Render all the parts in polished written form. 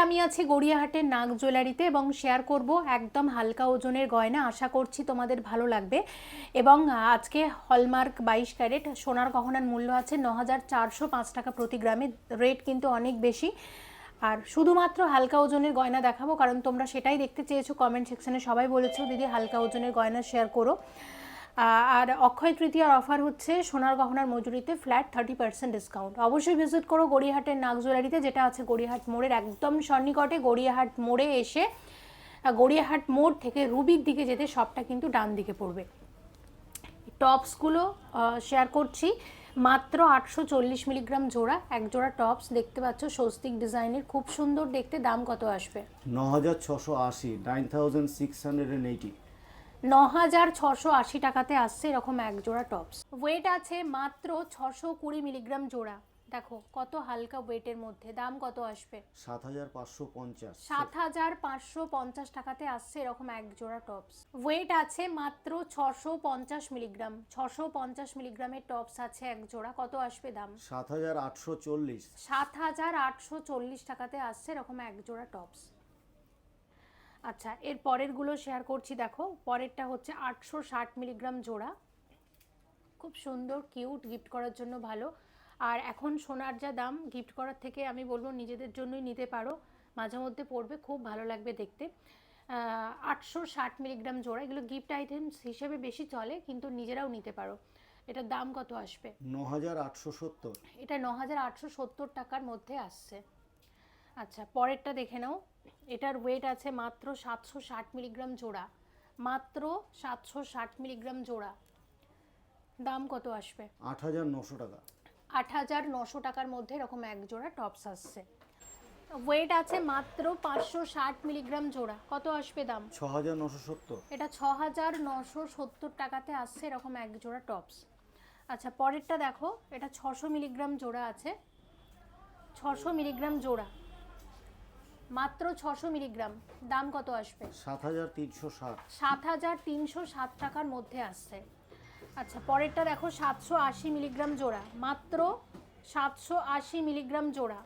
আমি আছি গড়িয়াহাটের নাগ জুয়েলারিতে এবং শেয়ার করব একদম হালকা ওজনের গয়না। আশা করছি তোমাদের ভালো লাগবে। এবং আজকে হলমার্ক 22 ক্যারেট সোনার গহনার মূল্য আছে ৯,৪০৫ টাকা প্রতি গ্রামে। রেট কিন্তু অনেক বেশি। আর শুধুমাত্র হালকা ওজনের গয়না দেখাবো, কারণ তোমরা সেটাই দেখতে চেয়েছো। কমেন্ট সেকশনে সবাই বলেছো দিদি হালকা ওজনের গয়না শেয়ার করো। আর অক্ষয় তৃতীয়ার অফার হচ্ছে সোনার গহনার মজুরিতে ফ্ল্যাট 30% ডিসকাউন্ট। অবশ্যই ভিজিট করো গড়িয়াহাটের নাগ জুয়েলারিতে, যেটা আছে গড়িয়াহাট মোড়ের একদম সন্নিকটে। গড়িয়াহাট মোড়ে এসে গড়িয়াহাট মোড় থেকে রুবির দিকে যেতে সবটা কিন্তু ডান দিকে পড়বে। টপসগুলো শেয়ার করছি, মাত্র 840 মিলিগ্রাম জোড়া। এক জোড়া টপস দেখতে পাচ্ছ স্বস্তিক ডিজাইনের, খুব সুন্দর দেখতে। দাম কত আসবে? 9,680, 9,680। 9,680 টাকাতে আসছে এরকম এক জোড়া টপস। ওয়েট আছে মাত্র 620 মিলিগ্রাম জোড়া। দেখো কত হালকা ওয়েটের মধ্যে। দাম কত আসবে? 7,550। 7,550 টাকাতে আসছে এরকম এক জোড়া টপস। ওয়েট আছে মাত্র 650 মিলিগ্রাম। 650 মিলিগ্রামের টপস আছে এক জোড়া। কত আসবে দাম? 7,840। 7,840 টাকাতে আসছে এরকম এক জোড়া টপস। আচ্ছা, এর পরেরগুলো শেয়ার করছি। দেখো পরেরটা হচ্ছে 860 মিলিগ্রাম জোড়া। খুব সুন্দর, কিউট, গিফট করার জন্য ভালো। আর এখন সোনার যা দাম, গিফট করার থেকে আমি বলবো নিজেদের জন্যই নিতে পারো। মাঝে মধ্যে পরবে, খুব ভালো লাগবে দেখতে। 860 মিলিগ্রাম জোড়া। এগুলো গিফট আইটেমস হিসেবে বেশি চলে, কিন্তু নিজেরাও নিতে পারো। এটার দাম কত আসবে? 9,870। এটা 9,870 টাকার মধ্যে আসছে। আচ্ছা, পরেরটা দেখে নাও। এটার ওয়েট আছে মাত্র 760 মিলিগ্রাম জোড়া। মাত্র 760 মিলিগ্রাম জোড়া। দাম কত আসবে? 8,900 টাকা। 8,900 টাকার মধ্যে এরকম এক জোড়া টপস আসছে। ওয়েট আছে মাত্র 560 মিলিগ্রাম জোড়া। কত আসবে দাম? 6,970। এটা 6,970 টাকাতে আসছে এরকম এক জোড়া টপস। আচ্ছা, পরেরটা দেখো। এটা 600 মিলিগ্রাম জোড়া আছে। 600 মিলিগ্রাম জোড়া, মাত্র 600 মিলিগ্রাম। দাম কত আসবে? 7,360। 7,360 টাকার মধ্যে আসছে। আচ্ছা, পরেরটা দেখো 780 মিলিগ্রাম জোড়া। মাত্র 780 মিলিগ্রাম জোড়া।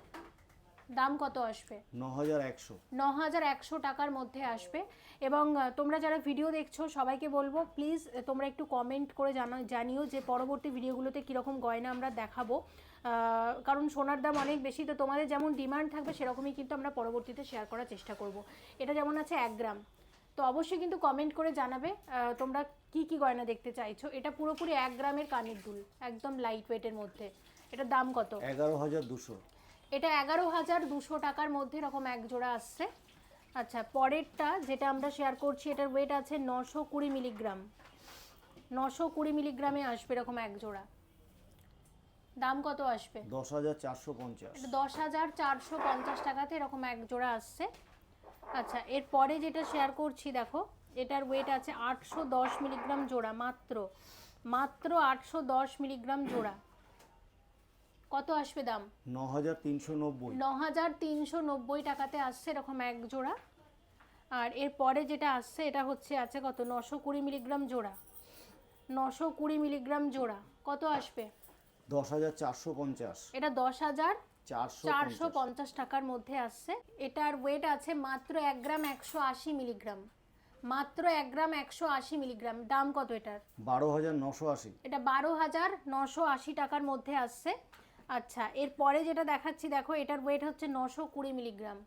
দাম কত আসবে? 9,100। 9,100 টাকার মধ্যে আসবে। এবং তোমরা যারা ভিডিও দেখছো সবাইকে বলবো প্লিজ তোমরা একটু কমেন্ট করে জানিও যে পরবর্তী ভিডিওগুলোতে কীরকম গয়না আমরা দেখাবো। কারণ সোনার দাম অনেক বেশি, তো তোমাদের যেমন ডিমান্ড থাকবে সেরকমই কিন্তু আমরা পরবর্তীতে শেয়ার করার চেষ্টা করব। এটা যেমন আছে 1 গ্রাম, তো অবশ্যই কিন্তু কমেন্ট করে জানাবে তোমরা কি কি গয়না দেখতে চাইছো। এটা পুরোপুরি 1 গ্রামের কানের দুল, একদম লাইট ওয়েটের মধ্যে। এটার দাম কত? 11,200। এটা 11,200 টাকার মধ্যে এরকম এক জোড়া আসছে। আচ্ছা, পরেরটা যেটা আমরা শেয়ার করছি, এটার ওয়েট আছে 920 মিলিগ্রাম। 920 মিলিগ্রামে আসবে এরকম এক জোড়া। দাম কত আসবে? 10,450। এটা 10,450 টাকাতে এরকম এক জোড়া আসছে। আচ্ছা, এরপরে যেটা শেয়ার করছি দেখো, এটার ওয়েট আছে 810 মিলিগ্রাম জোড়া। মাত্র 810 মিলিগ্রাম জোড়া। কত আসবে দাম? 9,390। 9,390 টাকাতে আসছে এরকম এক জোড়া। আর এরপরে যেটা আসছে এটা হচ্ছে আছে কত? 920 মিলিগ্রাম জোড়া। 920 মিলিগ্রাম জোড়া। কত আসবে? 10,450। এটা 10,450 টাকার মধ্যে আসছে। এটার ওয়েট আছে মাত্র 1 গ্রাম 180 মিলিগ্রাম। মাত্র 1 গ্রাম 180 মিলিগ্রাম। দাম কত এটার? 12,980। এটা 12,980 টাকার মধ্যে আসছে। আচ্ছা, এরপরে যেটা দেখাচ্ছি দেখো, এটার ওয়েট হচ্ছে 920 মিলিগ্রাম।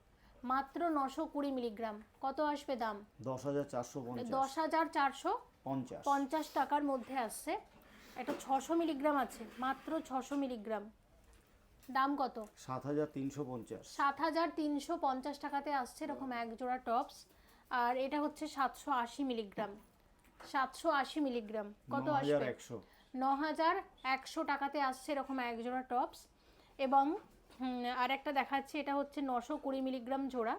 মাত্র 920 মিলিগ্রাম। কত আসবে দাম? 10,450। 10,450 টাকার মধ্যে আসছে। এটা 600 মিলিগ্রাম আছে, মাত্র 600 মিলিগ্রাম। দাম কত? 7,350। 7,350 টাকাতে আসছে এরকম এক জোড়া টপস। আর এটা হচ্ছে 780 মিলিগ্রাম। 780 মিলিগ্রাম। কত আসবে? 9,100। 9,100 টাকাতে আসছে এরকম এক জোড়া টপস। এবং আর একটা দেখাচ্ছি, এটা হচ্ছে 920 মিলিগ্রাম জোড়া।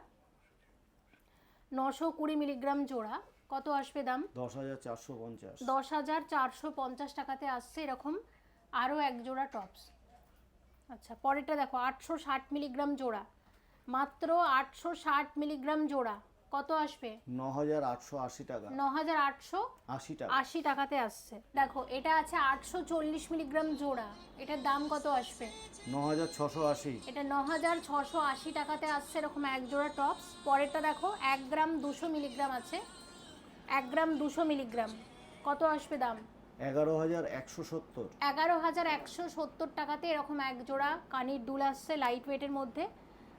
920 মিলিগ্রাম জোড়া। কত আসবে দাম? 10,450। 10,450 টাকাতে আসছে এরকম আরও এক জোড়া টপস। আচ্ছা, পরেরটা দেখো 860 মিলিগ্রাম জোড়া। মাত্র 860 মিলিগ্রাম জোড়া। কত আসবে? 9880 টাকা। 9880 টাকা। 80 টাকাতে আসছে। দেখো এটা আছে 840 মিলিগ্রাম জোড়া, এটার দাম কত আসবে? 9680। এটা 9680 টাকাতে আসছে এরকম এক জোড়া টপস। পরেরটা দেখো 1 গ্রাম 200 মিলিগ্রাম আছে, 1 গ্রাম 200 মিলিগ্রাম, কত আসবে দাম? 11170। 11170 টাকাতে এরকম এক জোড়া কানের দুল আসছে লাইট ওয়েটের মধ্যে।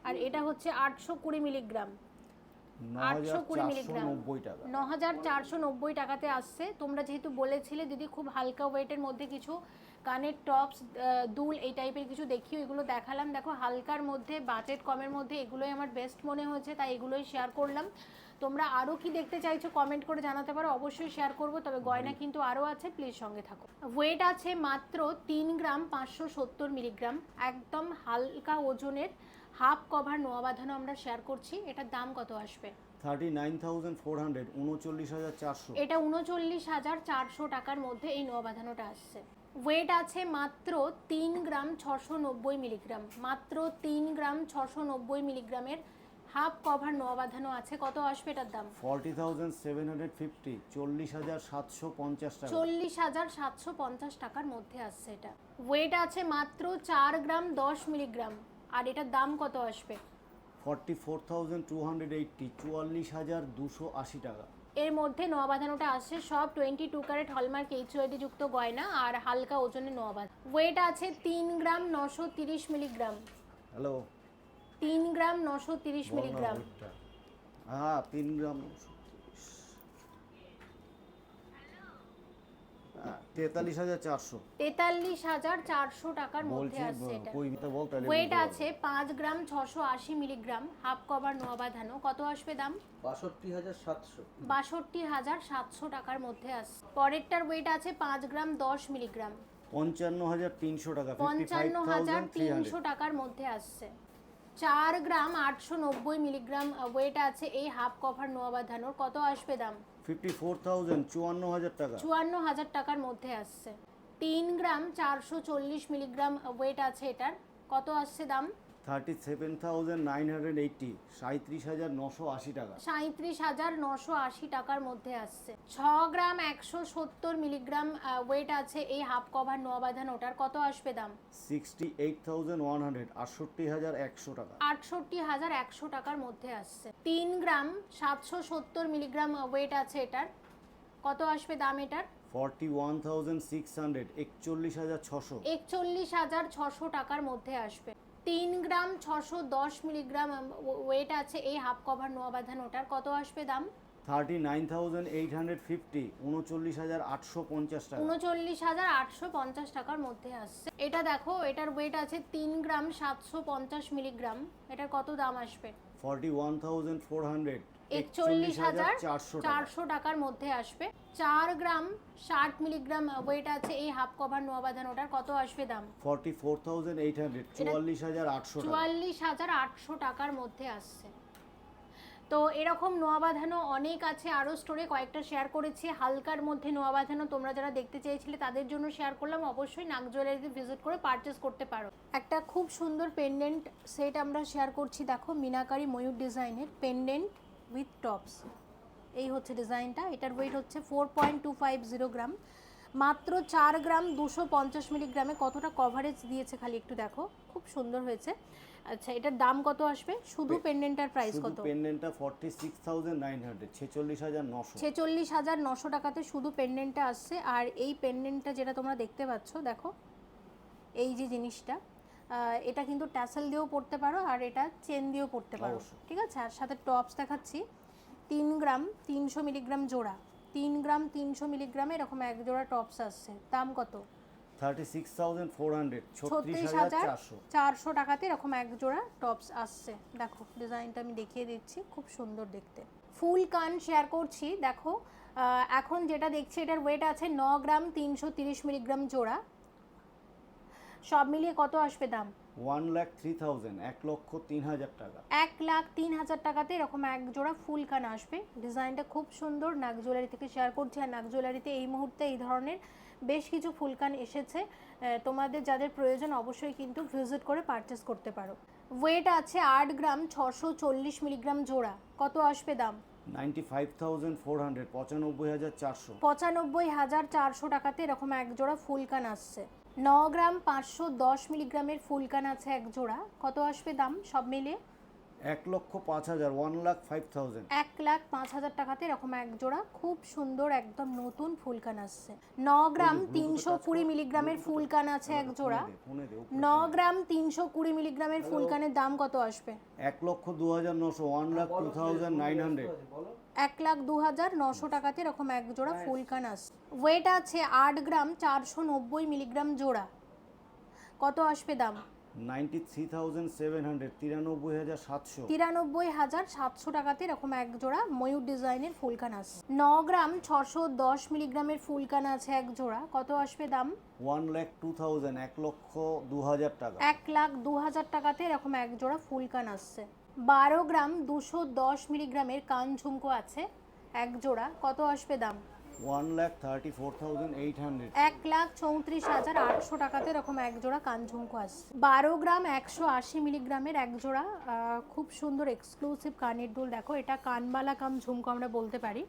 আর এটা হচ্ছে 820 মিলিগ্রাম, 820 মিলিগ্রাম, 9490 টাকা। 9490 টাকাতে আসছে। তোমরা যেহেতু বলেছিলে দিদি খুব হালকা ওয়েটের মধ্যে কিছু কানের টপস দুল এই টাইপের কিছু দেখিও, এগুলো দেখালাম। দেখো হালকার মধ্যে বাজেট কমের মধ্যে এগুলোই আমার বেস্ট মনে হয়েছে, তাই এগুলোই শেয়ার করলাম। তোমরা আরও কি দেখতে চাইছো কমেন্ট করে জানাতে পারো, অবশ্যই শেয়ার করব। তবে গয়না কিন্তু আরও আছে, প্লিজ সঙ্গে থাকো। ওয়েট আছে মাত্র 3 গ্রাম 570 মিলিগ্রাম, একদম হালকা ওজনের হাফ কভার নোয়া বাঁধানো আমরা শেয়ার করছি। এটার দাম কত আসবে? 39400, 39400। এটা 39400 টাকার মধ্যে এই নোয়া বাঁধানোটা আসছে। ওয়েট আছে মাত্র 3 গ্রাম 690 মিলিগ্রাম, মাত্র 3 গ্রাম 690 মিলিগ্রামের হাফ কভার নোয়া বাঁধানো আছে। কত আসবে এটার দাম? 40750, 40750 টাকা। 40750 টাকার মধ্যে আসছে এটা। ওয়েট আছে মাত্র 4 গ্রাম 10 মিলিগ্রাম, আর এটার দাম কত আসবে? 44280, 44280 টাকা। এর মধ্যে নোয়া বাঁধানোটা আসছে সব 22 ক্যারেট হলমার্ক এইচওআইডি যুক্ত গয়না আর হালকা ওজনের নোয়া বাঁধানো। ওয়েট আছে 3 গ্রাম 930 মিলিগ্রাম, হ্যালো, 3 গ্রাম 930 মিলিগ্রাম। হ্যাঁ 3 গ্রাম 43400। 43400 টাকার মধ্যে বলছি আসছে এটা। কইটা বল তাহলে। ওয়েট আছে 5 গ্রাম 680 মিলিগ্রাম, হাফ কভার নোয়া বাঁধানো। কত আসবে দাম? 62700। 62700 টাকার মধ্যে আসছে। পরেরটার ওয়েট আছে 5 গ্রাম 10 মিলিগ্রাম, 55300 টাকা। 55300 টাকার মধ্যে আসছে। 4 গ্রাম 890 মিলিগ্রাম ওয়েট আছে এই হাফ কভার নোয়া বাঁধানোর। কত আসবে দাম? 54000, 54000 টাকা। 54000 টাকার মধ্যে আসছে। 3 গ্রাম 440 মিলিগ্রাম ওয়েট আছে এটার। কত আসছে দাম? 37980, 37980 টাকা। 37980 টাকার মধ্যে আসছে। 6 গ্রাম 170 মিলিগ্রাম ওয়েট আছে এই হাফ কভার নোয়া বাঁধানো, ওটার কত আসবে দাম? 68100, 68100 টাকা। 68100 টাকার মধ্যে আসছে। 3 গ্রাম 770 মিলিগ্রাম ওয়েট আছে এটার। কত আসবে দাম এটার? 41600, 41600। 41600 টাকার মধ্যে আসবে। 3 গ্রাম 610 মিলিগ্রাম ওয়েট আছে এই হাফ কভার নোয়া বাঁধানো, ওটার কত আসবে দাম? 39850, 39850 টাকা। 39850 টাকার মধ্যে আসছে। এটা দেখো এটার ওয়েট আছে 3 গ্রাম 750 মিলিগ্রাম, এটার কত দাম আসবে? 41400, 41400 টাকার মধ্যে আসবে। 4 গ্রাম 60 মিলিগ্রাম ওয়েট আছে এই হাফ কভার নোয়া বাঁধানোটার কত আসবে দাম? 44800, 44800 টাকা। 44800 টাকার মধ্যে আসছে। তো এরকম নোয়া বাঁধানো অনেক আছে, আরও স্টোরে কয়েকটা শেয়ার করেছি হালকার মধ্যে নোয়া বাঁধানো। তোমরা যারা দেখতে চেয়েছিলে তাদের জন্য শেয়ার করলাম। অবশ্যই নাগ জুয়েলারিতে ভিজিট করে পারচেস করতে পারো। একটা খুব সুন্দর পেন্ডেন্ট সেট আমরা শেয়ার করছি। দেখো মিনাকারি ময়ূর ডিজাইনের পেন্ডেন্ট উইথ টপস, এই হচ্ছে ডিজাইনটা। এটার ওয়েট হচ্ছে 4.250 গ্রাম, মাত্র 4 গ্রাম 250 মিলিগ্রামে। কতটা কভারেজ দিয়েছে খালি একটু দেখো, খুব সুন্দর হয়েছে। আচ্ছা এটার দাম কত আসবে? শুধু পেন্ডেন্টটার প্রাইস কত? পেন্ডেন্টটা 46900, 46900। 46900 টাকাতে শুধু পেন্ডেন্টটা আসছে। আর এই পেন্ডেন্টটা যেটা তোমরা দেখতে পাচ্ছ, দেখো এই যে জিনিসটা, এটা কিন্তু ট্যাসেল দিয়েও পড়তে পারো আর এটা চেন দিয়েও পড়তে পারো, ঠিক আছে। আর সাথে টপস দেখাচ্ছি 3 গ্রাম 300 মিলিগ্রাম জোড়া, 3 গ্রাম 300 মিলিগ্রামে এরকম এক জোড়া টপস আসছে। দাম কত? 36400, 36400। 400 টাকাতে এরকম এক জোড়া টপস আসছে। দেখো ডিজাইনটা আমি দেখিয়ে দিচ্ছি, খুব সুন্দর দেখতে। ফুল কান শেয়ার করছি। দেখো এখন যেটা দেখছি এটার ওয়েট আছে 9 গ্রাম 330 মিলিগ্রাম জোড়া। সব মিলিয়ে কত আসবে দাম? 1,03,000, 1,03,000 টাকা। 1,03,000 টাকাতে এরকম এক জোড়া ফুল কান আসবে। ডিজাইনটা খুব সুন্দর, নাগ জুয়েলারি থেকে শেয়ার করছি। আর নাগ জুয়েলারিতে এই মুহূর্তে এই ধরনের বেশ কিছু ফুলকান এসেছে, তোমাদের যাদের প্রয়োজন অবশ্যই কিন্তু ভিজিট করে পারচেস করতে পারো। ওয়েট আছে 8 গ্রাম 640 মিলিগ্রাম জোড়া। কত আসবে দাম? 95,400, 95,400। 95,400 টাকাতে এরকম এক জোড়া ফুলকান আসছে। 9 গ্রাম 510 মিলিগ্রামের ফুলকান আছে এক জোড়া, কত আসবে দাম সব মিলিয়ে? 1,05,000, 1,05,000। 1,05,000 টাকাতে এরকম এক জোড়া খুব সুন্দর একদম নতুন ফুলকান আসছে। 9 গ্রাম 320 মিলিগ্রামের ফুলকান আছে এক জোড়া। 9 গ্রাম 320 মিলিগ্রামের ফুলকানের দাম কত আসবে? 1,02,900, 1,02,900। 1,02,900 টাকাতে এরকম এক জোড়া ফুলকান আসছে। ওয়েট আছে 8 গ্রাম 490 মিলিগ্রাম জোড়া, কত আসবে দাম? 93,700, 93,700। 93,700 টাকাতে এরকম এক জোড়া ময়ূর ডিজাইনের ফুলকান আছে। 9 গ্রাম 610 মিলিগ্রামের ফুলকান আছে এক জোড়া, কত আসবে দাম? 1,02,000, 1,02,000 টাকা। 1,02,000 টাকাতে এরকম এক জোড়া ফুলকান আসছে। 12 গ্রাম 210 মিলিগ্রামের কান ঝুমকো আছে এক জোড়া, কত আসবে দাম? 1,34,800। 1,34,800 টাকাতে এরকম এক জোড়া কান ঝুমকো আসছে। 12 গ্রাম 180 মিলিগ্রামের এক জোড়া খুব সুন্দর এক্সক্লুসিভ কানের দুল, দেখো এটা কানবালা কাম ঝুমকো আমরা বলতে পারি,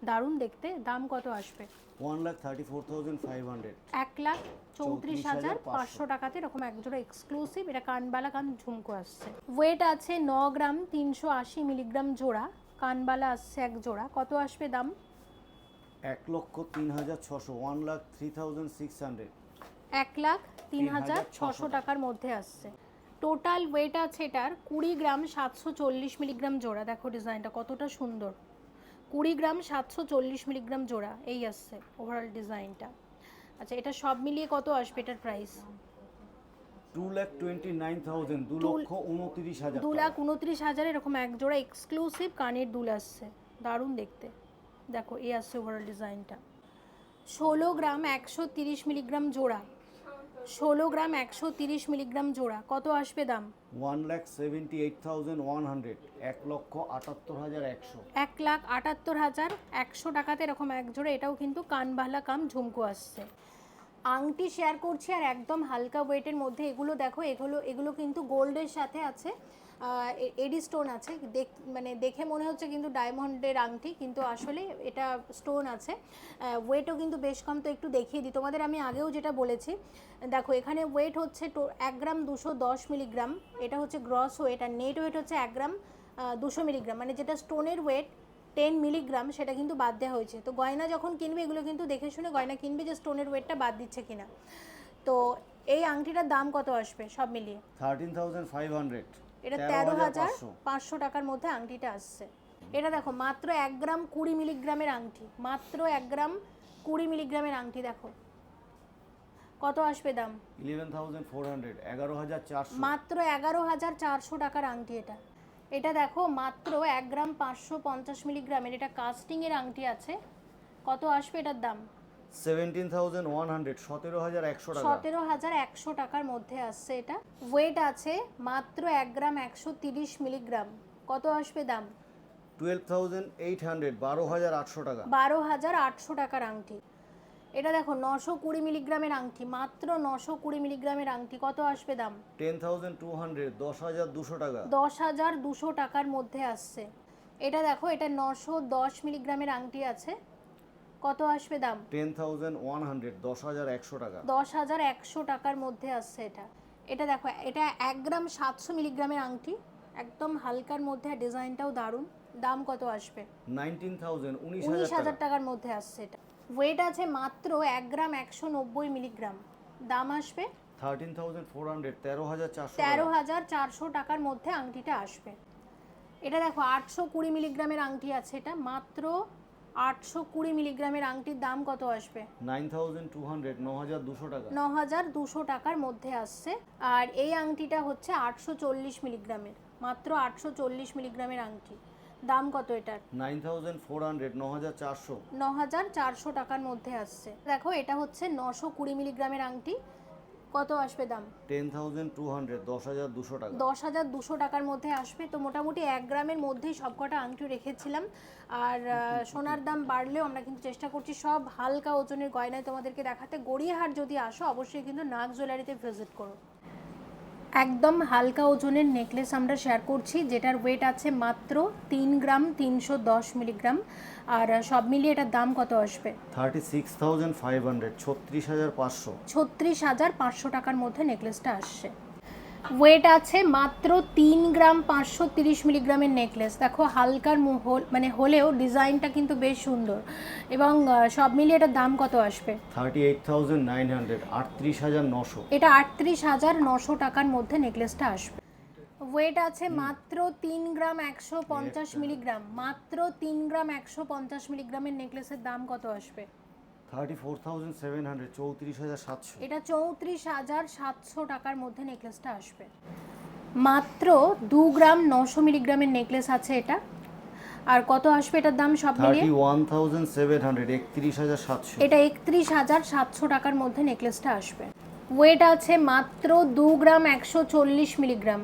দারুণ দেখতে। দাম কত আসবে? 1,34,500। 1,34,500 টাকাতে এরকম এক জোড়া এক্সক্লুসিভ এটা কানবালা কান ঝুমকো আসছে। ওয়েট আছে 9 গ্রাম 380 মিলিগ্রাম জোড়া, কানবালা আসছে এক জোড়া, কত আসবে দাম? 1,03,600, 1,03,600। 1,03,600 টাকার মধ্যে আসছে। টোটাল ওয়েট আছে এটার 20 গ্রাম 740 মিলিগ্রাম জোড়া, দেখো ডিজাইনটা কতটা সুন্দর। 20 গ্রাম 740 মিলিগ্রাম জোড়া এই আসছে ওভারঅল ডিজাইনটা। আচ্ছা, এটা সব মিলিয়ে কত আসবে এটার প্রাইস? 2,29,000, 2,29,000 টাকা। 2,29,000 এরকম এক জোড়া এক্সক্লুসিভ কানের দুল আসছে, দারুণ দেখতে। দেখো এই আসছে ওভারঅল ডিজাইনটা। 16 গ্রাম 130 মিলিগ্রাম জোড়া, 16 গ্রাম 130 মিলিগ্রাম জোড়া, কত আসবে দাম? 1,78,100, 1,78,100। 1,78,100 টাকাতে এরকম এক জোড়া এটাও কিন্তু কানবালা কাম ঝুমকো আসছে। আংটি শেয়ার করছি আর একদম হালকা ওয়েটের মধ্যে, এগুলো দেখো এগুলো কিন্তু গোল্ডের সাথে আছে, এডি স্টোন আছে, মানে দেখে মনে হচ্ছে কিন্তু ডায়মন্ডের আংটি, কিন্তু আসলে এটা স্টোন আছে। ওয়েটও কিন্তু বেশ কম, তো একটু দেখিয়ে দিই তোমাদের, আমি আগেও যেটা বলেছি। দেখো এখানে ওয়েট হচ্ছে 1 গ্রাম 210 মিলিগ্রাম, এটা হচ্ছে গ্রস ওয়েট, আর নেট ওয়েট হচ্ছে 1 গ্রাম 200 মিলিগ্রাম, মানে যেটা স্টোনের ওয়েট 10 মিলিগ্রাম সেটা কিন্তু বাদ দেওয়া হয়েছে। তো গয়না যখন কিনবে এগুলো কিন্তু দেখে শুনে গয়না কিনবে যে স্টোনের ওয়েটটা বাদ দিচ্ছে কিনা। তো এই আংটিটার দাম কত আসবে সব মিলিয়ে? 13,500। এটা 13,500 টাকার মধ্যে আংটিটা আসছে। এটা দেখো মাত্র 1 গ্রাম 20 মিলিগ্রামের আংটি, মাত্র 1 গ্রাম 20 মিলিগ্রামের আংটি, দেখো কত আসবে দাম? 11,400, 11,400। মাত্র 11,400 টাকার আংটি এটা। এটা দেখো মাত্র 1 গ্রাম 550 মিলিগ্রামের এটা কাস্টিংয়ের আংটি আছে, কত আসবে এটার দাম? 17,100, 17,100 টাকা। 17,100 টাকার মধ্যে আসছে এটা। ওয়েট আছে মাত্র 1 গ্রাম 130 মিলিগ্রাম, কত আসবে দাম? 12,800, 12,800 টাকা। 12,800 টাকার আংটি। এটা দেখো 920 মিলিগ্রামের আংটি, মাত্র 920 মিলিগ্রামের আংটি, কত আসবে দাম? 10,200, 10,200 টাকা। 10,200 টাকার মধ্যে আসছে। এটা দেখো এটা 910 মিলিগ্রামের আংটি আছে, কত আসবে দাম? 10,100, 10,100 টাকা। 10,100 টাকার মধ্যে আসছে এটা। এটা দেখো এটা 1 গ্রাম 700 মিলিগ্রামের আংটি, একদম হালকার মধ্যে, ডিজাইনটাও দারুণ। দাম কত আসবে? 19,000, 19,000 টাকার মধ্যে আসছে এটা। ওয়েট আছে মাত্র 1 গ্রাম 190 মিলিগ্রাম, দাম আসবে 13,400, 13,400 টাকা। 13,400 টাকার মধ্যে আংটিটা আসবে। এটা দেখো 820 মিলিগ্রামের আংটি আছে, এটা মাত্র 820 মিলিগ্রামের আংটির দাম কত আসবে? 9,200, 9,200 টাকা। 9,200 টাকার মধ্যে আসছে। আর এই আংটিটা হচ্ছে 840 মিলিগ্রামের, মাত্র 840 মিলিগ্রামের আংটি, দাম কত এটার? 9,400, 9,400। 9,400 টাকার মধ্যে আসছে। দেখো এটা হচ্ছে 920 মিলিগ্রামের আংটি, কত আসবে দাম? 10,200, 10,200 টাকা। 10,200 টাকার মধ্যে আসবে। তো মোটামুটি 1 গ্রামের মধ্যেই সবকটা আংটি রেখেছিলাম। আর সোনার দাম বাড়লেও আমরা কিন্তু চেষ্টা করছি সব হালকা ওজনের গয়নায় তোমাদেরকে দেখাতে। গড়িয়াহাট যদি আসো অবশ্যই কিন্তু নাগ জুয়েলারিতে ভিজিট করো। একদম হালকা ওজনের নেকলেস আমরা শেয়ার করছি, যেটার ওয়েট আছে মাত্র 3 গ্রাম 310 মিলিগ্রাম। আর সব মিলিয়ে এটার দাম কত আসবে? 36,500, 36,500। 36,500 টাকার মধ্যে নেকলেসটা আসছে। ওয়েট আছে মাত্র 3 গ্রাম 530 মিলিগ্রামের নেকলেস। দেখো হালকার মানে হলেও ডিজাইনটা কিন্তু বেশ সুন্দর, এবং সব মিলিয়ে এটার দাম কত আসবে? 38,900, 38,900। এটা 38,900 টাকার মধ্যে নেকলেসটা আসবে। ওয়েট আছে মাত্র 3 গ্রাম 150 মিলিগ্রাম। মাত্র 3 গ্রাম 150 মিলিগ্রামের নেকলেসের দাম কত আসবে? 34,700, 34,700। এটা 34,700 টাকার মধ্যে নেকলেসটা আসবে। মাত্র 2 গ্রাম 900 মিলিগ্রামের নেকলেস আছে এটা। আর কত আসবে এটার দাম সব মিলিয়ে? 31,700, 31,700। এটা 31,700 টাকার মধ্যে নেকলেসটা আসবে। ওয়েট আছে মাত্র 2 গ্রাম 140 মিলিগ্রাম।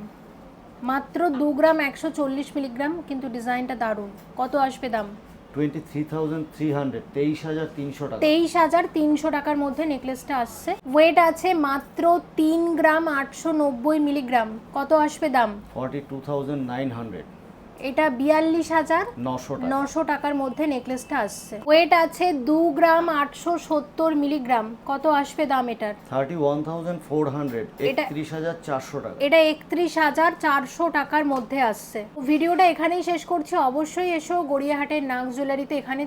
মাত্র 2 গ্রাম 140 মিলিগ্রাম, কিন্তু ডিজাইনটা দারুণ। কত আসবে দাম? 23,300, 23,300 টাকা। 23,300 টাকার মধ্যে নেকলেসটা আসছে। ওয়েট আছে মাত্র 3 গ্রাম 890 মিলিগ্রাম। কত আসবে দাম? 42,900, এটা 42,900 টাকার মধ্যে নেকলেসটা আসছে। ওয়েট আছে 2 গ্রাম 870 মিলিগ্রাম। কত আসবে দাম এটার? 31,400, এটা- 31,400 টাকা। এটা 31,400 টাকার মধ্যে আসছে। ভিডিওটা এখানেই শেষ করছি। অবশ্যই এসো গড়িয়াহাটের নাগ জুয়েলারিতে। এখানে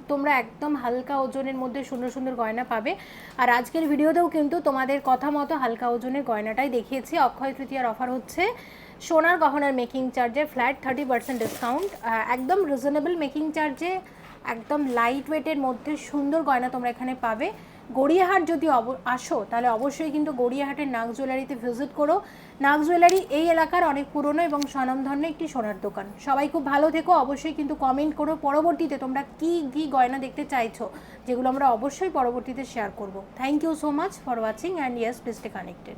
তোমরা একদম হালকা ওজনের মধ্যে সুন্দর সুন্দর গয়না পাবে। আর আজকের ভিডিওতেও কিন্তু তোমাদের কথা মতো হালকা ওজনের গয়নাটাই দেখিয়েছি। অক্ষয় তৃতীয়ার অফার হচ্ছে সোনার গহনার মেকিং চার্জে ফ্ল্যাট 30% ডিসকাউন্ট। একদম রিজনেবল মেকিং চার্জে একদম লাইট ওয়েটের মধ্যে সুন্দর গয়না তোমরা এখানে পাবে। গড়িয়াহাট যদি আসো তাহলে অবশ্যই কিন্তু গড়িয়াহাটের নাগ জুয়েলারিতে ভিজিট করো। নাগ জুয়েলারি এই এলাকার অনেক পুরনো এবং স্বনামধন্য একটি সোনার দোকান। সবাই খুব ভালো থেকো। অবশ্যই কিন্তু কমেন্ট করো পরবর্তীতে তোমরা কী গয়না দেখতে চাইছো, যেগুলো আমরা অবশ্যই পরবর্তীতে শেয়ার করব। Thank you so much for watching and yes please stay connected.